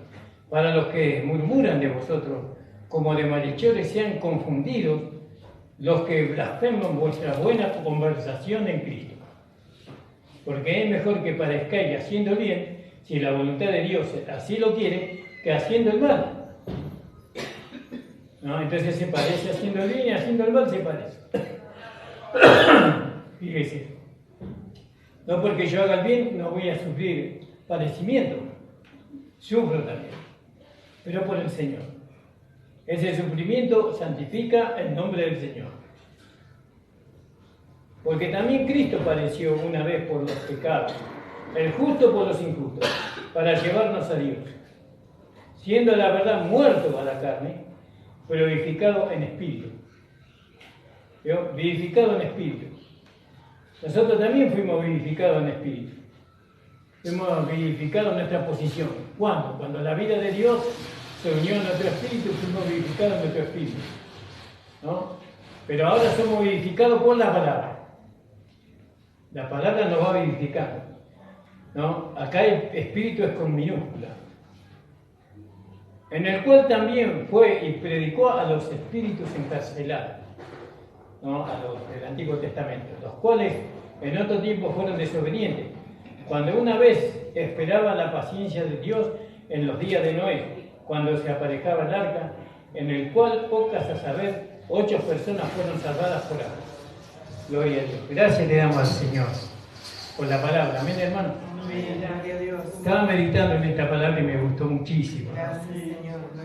para los que murmuran de vosotros, como de malhechores sean confundidos los que blasfeman vuestra buena conversación en Cristo. Porque es mejor que parezcáis haciendo bien, si la voluntad de Dios así lo quiere, que haciendo el mal. ¿No? Entonces se parece haciendo el bien y haciendo el mal se parece. Fíjese. No porque yo haga el bien no voy a sufrir padecimiento. Sufro también. Pero por el Señor. Ese sufrimiento santifica el nombre del Señor. Porque también Cristo padeció una vez por los pecados, el justo por los injustos, para llevarnos a Dios, siendo la verdad muerto a la carne, pero vivificado en espíritu. ¿Vio? Vivificado en espíritu. Nosotros también fuimos vivificados en espíritu. Fuimos vivificados en nuestra posición. ¿Cuándo? Cuando la vida de Dios se unió a nuestro espíritu, fuimos vivificados en nuestro espíritu. ¿No? Pero ahora somos vivificados por la palabra. La palabra nos va vivificando. ¿No? Acá el espíritu es con minúscula. En el cual también fue y predicó a los espíritus encarcelados, ¿no? A los del Antiguo Testamento, los cuales en otro tiempo fueron desobedientes, cuando una vez esperaba la paciencia de Dios en los días de Noé, cuando se aparejaba el arca, en el cual pocas, a saber, 8 personas fueron salvadas por agua. Gloria a Dios. Gracias le damos al Señor por la palabra. Amén, hermano. Amén, gloria a Dios. Estaba meditando en esta palabra y me gustó muchísimo. Gracias, Señor.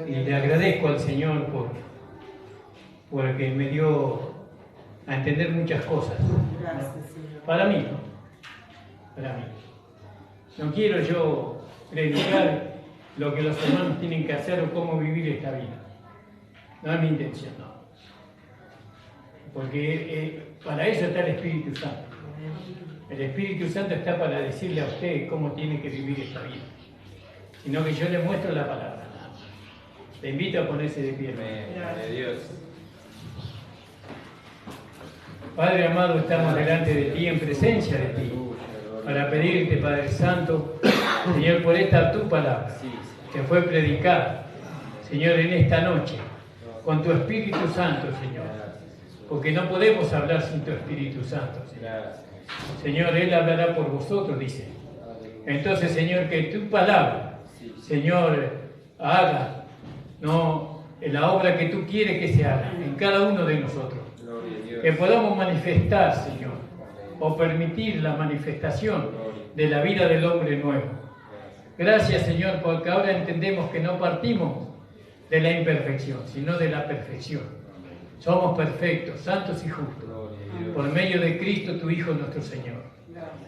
Y le agradezco al Señor porque me dio a entender muchas cosas. Gracias, Señor. Para mí, ¿no? Para mí. No quiero yo predicar lo que los hermanos tienen que hacer o cómo vivir esta vida. No es mi intención, no. Porque para eso está el Espíritu Santo. El Espíritu Santo está para decirle a usted cómo tiene que vivir esta vida. Sino que yo le muestro la palabra. Te invito a ponerse de pie. Amén, gloria a Dios. Padre amado, estamos delante de ti, en presencia de ti, para pedirte, Padre Santo, Señor, por esta tu palabra, que fue predicada, Señor, en esta noche, con tu Espíritu Santo, Señor, porque no podemos hablar sin tu Espíritu Santo, Señor. Señor, Él hablará por vosotros, dice. Entonces, Señor, que tu palabra, Señor, haga la obra que tú quieres que se haga en cada uno de nosotros. Que podamos manifestar, Señor, o permitir la manifestación de la vida del hombre nuevo. Gracias, Señor, porque ahora entendemos que no partimos de la imperfección, sino de la perfección. Somos perfectos, santos y justos, por medio de Cristo, tu Hijo, nuestro Señor.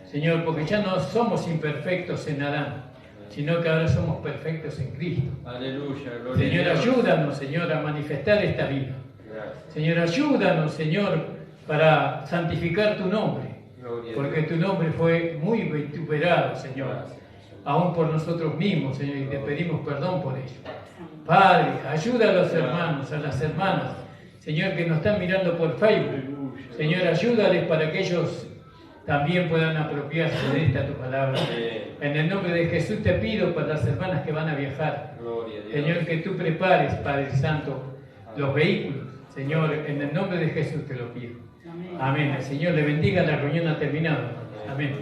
Señor, porque ya no somos imperfectos en Adán, sino que ahora somos perfectos en Cristo. Aleluya, gloria Señor, a Dios. ayúdanos, Señor, a manifestar esta vida. Señor, ayúdanos, Señor, para santificar tu nombre, porque tu nombre fue muy vituperado, Señor, aún por nosotros mismos, Señor, y te pedimos perdón por ello. Padre, ayuda a los hermanos, a las hermanas, Señor, que nos están mirando por Facebook. Señor, ayúdales para que ellos también puedan apropiarse de esta tu palabra. En el nombre de Jesús te pido para las hermanas que van a viajar, Señor, que tú prepares, Padre Santo, los vehículos. Señor, en el nombre de Jesús te lo pido. Amén. El Señor le bendiga, la reunión ha terminado. Amén.